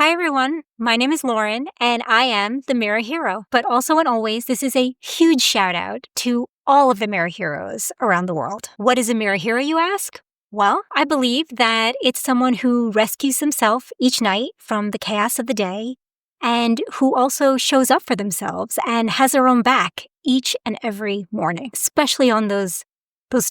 Hi, everyone. My name is Lauren, and I am the Mirror Hero. But also and always, this is a huge shout out to all of the Mirror Heroes around the world. What is a Mirror Hero, you ask? Well, I believe that it's someone who rescues themselves each night from the chaos of the day and who also shows up for themselves and has their own back each and every morning, especially on those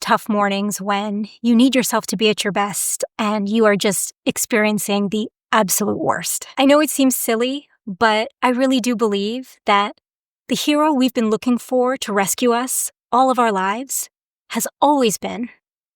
tough mornings when you need yourself to be at your best and you are just experiencing the absolute worst. I know it seems silly, but I really do believe that the hero we've been looking for to rescue us all of our lives has always been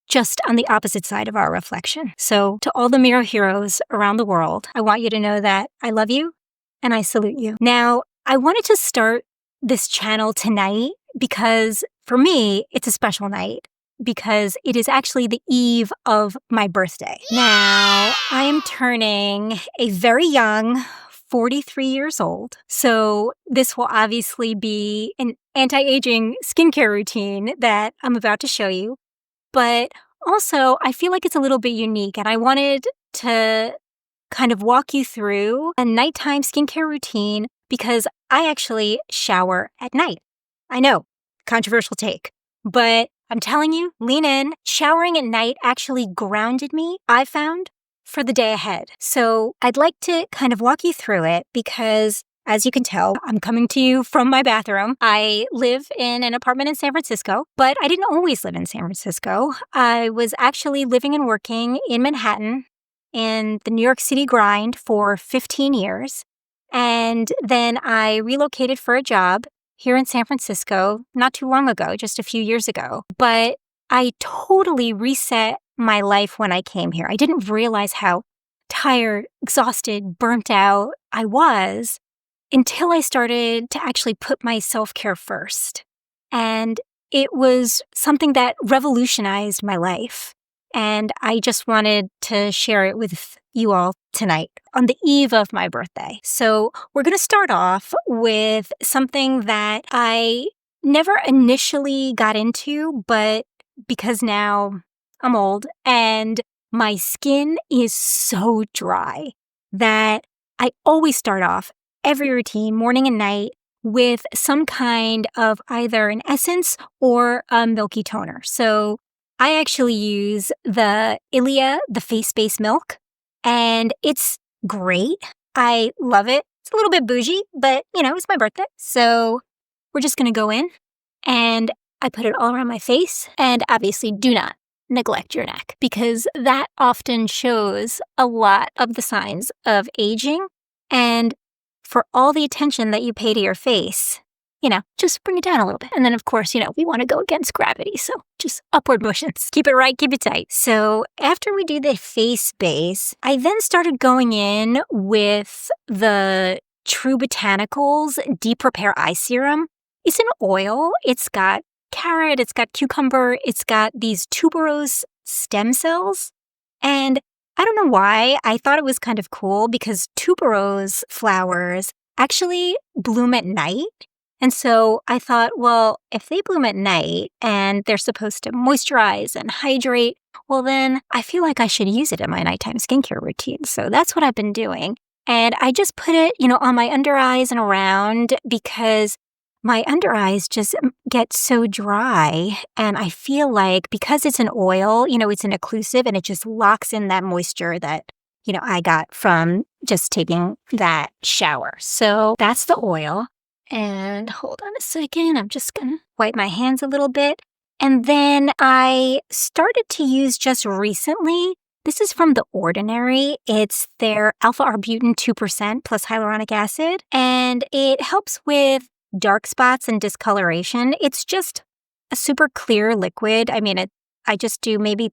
just on the opposite side of our reflection. So to all the mirror heroes around the world, I want you to know that I love you and I salute you. Now, I wanted to start this channel tonight because for me, it's a special night because it is actually the eve of my birthday. Now, I am turning a very young 43 years old. So this will obviously be an anti-aging skincare routine that I'm about to show you. But also, I feel like it's a little bit unique, and I wanted to kind of walk you through a nighttime skincare routine because I actually shower at night. I know, controversial take, but I'm telling you, lean in. Showering at night actually grounded me, I found, for the day ahead. So I'd like to kind of walk you through it because, as you can tell, I'm coming to you from my bathroom. I live in an apartment in San Francisco, but I didn't always live in San Francisco. I was actually living and working in Manhattan in the New York City grind for 15 years. And then I relocated for a job here in San Francisco not too long ago, just a few years ago. But I totally reset my life when I came here. I didn't realize how tired, exhausted, burnt out I was until I started to actually put my self-care first. And it was something that revolutionized my life. And I just wanted to share it with you all tonight on the eve of my birthday. So we're going to start off with something that I never initially got into, but because now I'm old and my skin is so dry that I always start off every routine, morning and night, with some kind of either an essence or a milky toner. So I actually use the Ilia, the face-based milk, and it's great. I love it. It's a little bit bougie, but, it's my birthday. So we're just going to go in, and I put it all around my face. And obviously, do not neglect your neck, because that often shows a lot of the signs of aging. And for all the attention that you pay to your face, just bring it down a little bit. And then, of course, we want to go against gravity. So just upward motions. Keep it right, keep it tight. So after we do the face base, I then started going in with the True Botanicals Deep Repair Eye Serum. It's an oil. It's got carrot, it's got cucumber, it's got these tuberose stem cells. And I don't know why, I thought it was kind of cool because tuberose flowers actually bloom at night. And so I thought, well, if they bloom at night and they're supposed to moisturize and hydrate, well, then I feel like I should use it in my nighttime skincare routine. So that's what I've been doing. And I just put it, on my under eyes and around because my under eyes just get so dry. And I feel like because it's an oil, it's an occlusive and it just locks in that moisture that, I got from just taking that shower. So that's the oil. And hold on a second, I'm just going to wipe my hands a little bit. And then I started to use just recently, this is from The Ordinary. It's their alpha-arbutin 2% plus hyaluronic acid. And it helps with dark spots and discoloration. It's just a super clear liquid. I mean, I just do maybe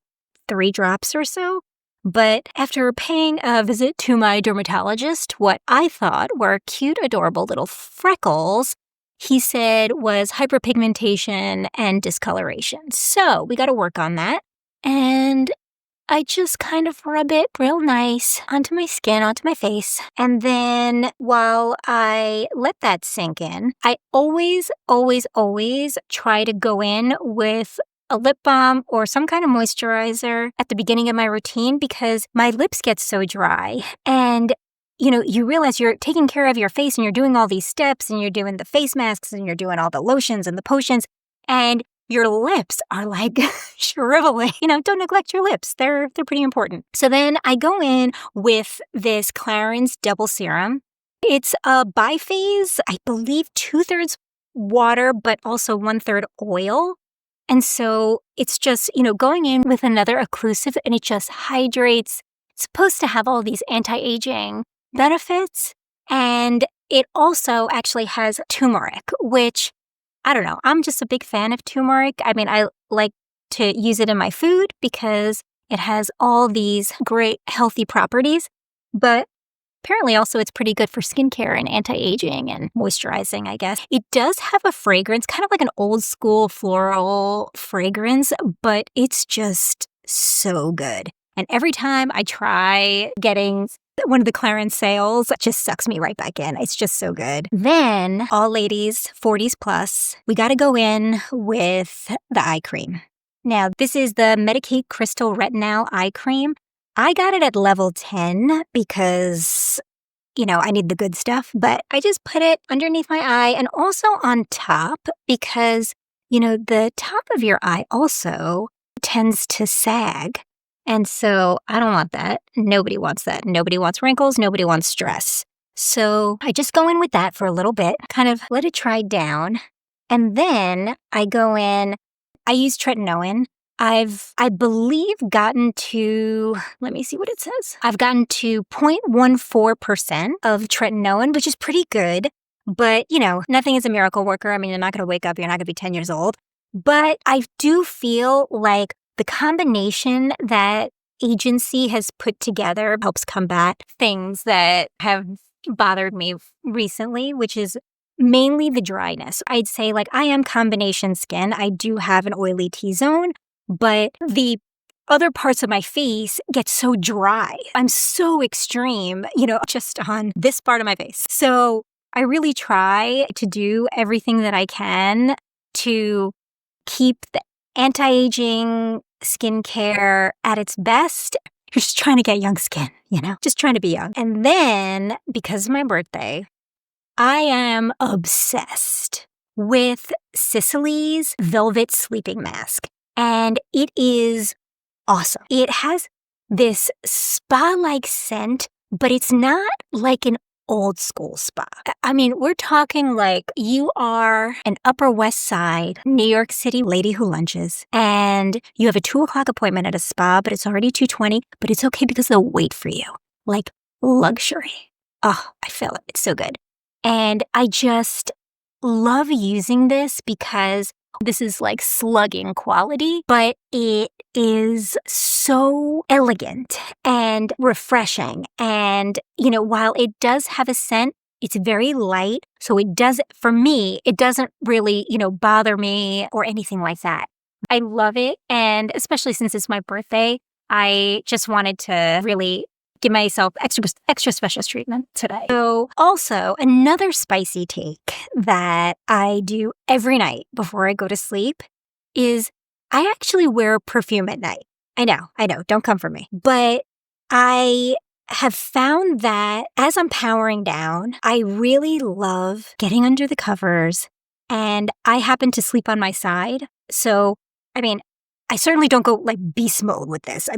3 drops or so. But after paying a visit to my dermatologist, what I thought were cute, adorable little freckles, he said was hyperpigmentation and discoloration. So we got to work on that. And I just kind of rub it real nice onto my skin, onto my face. And then while I let that sink in, I always try to go in with a lip balm or some kind of moisturizer at the beginning of my routine because my lips get so dry. And you realize you're taking care of your face and you're doing all these steps and you're doing the face masks and you're doing all the lotions and the potions and your lips are like shriveling. Don't neglect your lips. They're pretty important. So then I go in with this Clarins Double Serum. It's a biphase, I believe 2/3 water, but also 1/3 oil. And so it's just, going in with another occlusive and it just hydrates. It's supposed to have all these anti-aging benefits. And it also actually has turmeric, which I don't know. I'm just a big fan of turmeric. I mean, I like to use it in my food because it has all these great healthy properties. But apparently also it's pretty good for skincare and anti-aging and moisturizing, I guess. It does have a fragrance, kind of like an old school floral fragrance, but it's just so good. And every time I try getting one of the Clarins sales, it just sucks me right back in. It's just so good. Then, all ladies, 40s plus, we got to go in with the eye cream. Now, this is the Medik8 Crystal Retinol Eye Cream. I got it at level 10 because, I need the good stuff, but I just put it underneath my eye and also on top because, the top of your eye also tends to sag. And so I don't want that. Nobody wants that. Nobody wants wrinkles. Nobody wants stress. So I just go in with that for a little bit, kind of let it dry down. And then I go in, I use tretinoin. I believe gotten to, let me see what it says. I've gotten to 0.14% of tretinoin, which is pretty good. But, nothing is a miracle worker. I mean, you're not going to wake up, you're not going to be 10 years old. But I do feel like the combination that agency has put together helps combat things that have bothered me recently, which is mainly the dryness. I'd say I am combination skin. I do have an oily T-zone, but the other parts of my face get so dry. I'm so extreme, just on this part of my face. So I really try to do everything that I can to keep the anti-aging skincare at its best. You're just trying to get young skin, just trying to be young. And then, because of my birthday, I am obsessed with Sicily's Velvet Sleeping Mask. And it is awesome. It has this spa-like scent, but it's not like an old school spa. I mean, we're talking like you are an Upper West Side, New York City lady who lunches, and you have a 2:00 appointment at a spa, but it's already 2:20, but it's okay because they'll wait for you. Like luxury. Oh, I feel it. It's so good. And I just love using this because this is like slugging quality, but it is so elegant and refreshing. And, while it does have a scent, it's very light. So for me, it doesn't really, bother me or anything like that. I love it. And especially since it's my birthday, I just wanted to really give myself extra special treatment today. So also another spicy take that I do every night before I go to sleep is I actually wear perfume at night. I know, don't come for me. But I have found that as I'm powering down, I really love getting under the covers and I happen to sleep on my side. So, I certainly don't go like beast mode with this.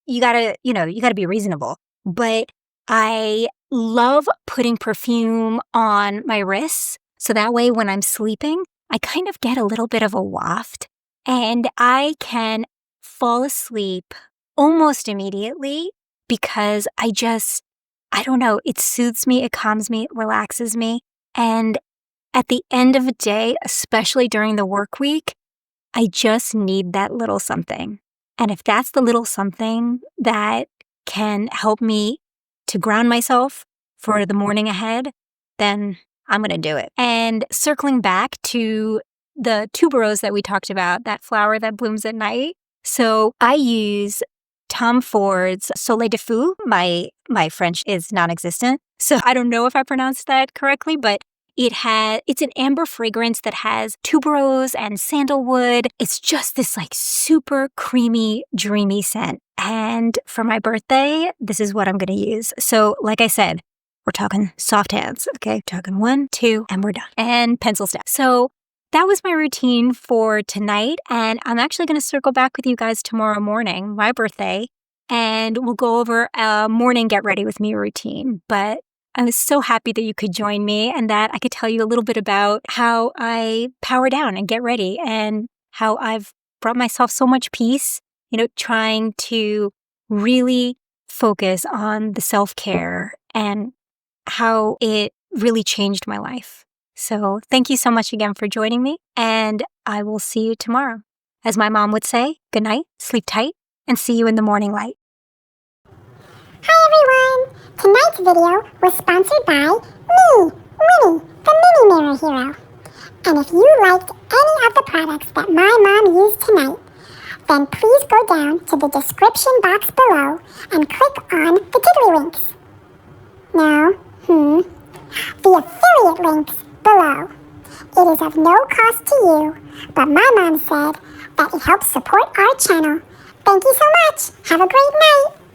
You gotta be reasonable. But I love putting perfume on my wrists. So that way when I'm sleeping, I kind of get a little bit of a waft and I can fall asleep almost immediately because I don't know, it soothes me, it calms me, it relaxes me. And at the end of the day, especially during the work week, I just need that little something. And if that's the little something that can help me to ground myself for the morning ahead, then I'm going to do it. And circling back to the tuberose that we talked about, that flower that blooms at night. So I use Tom Ford's Soleil de Fou. My French is non-existent, so I don't know if I pronounced that correctly, but It's an amber fragrance that has tuberose and sandalwood. It's just this like super creamy, dreamy scent. And for my birthday, this is what I'm going to use. So like I said, we're talking soft hands, okay? Talking 1, 2, and we're done. And pencil step. So that was my routine for tonight. And I'm actually going to circle back with you guys tomorrow morning, my birthday, and we'll go over a morning get ready with me routine. But I was so happy that you could join me and that I could tell you a little bit about how I power down and get ready and how I've brought myself so much peace, trying to really focus on the self-care and how it really changed my life. So thank you so much again for joining me, and I will see you tomorrow. As my mom would say, good night, sleep tight, and see you in the morning light. Hi everyone! Tonight's video was sponsored by me, Winnie, the Mini Mirror Hero. And if you liked any of the products that my mom used tonight, then please go down to the description box below and click on the tiddly links. The affiliate links below. It is of no cost to you, but my mom said that it helps support our channel. Thank you so much. Have a great night.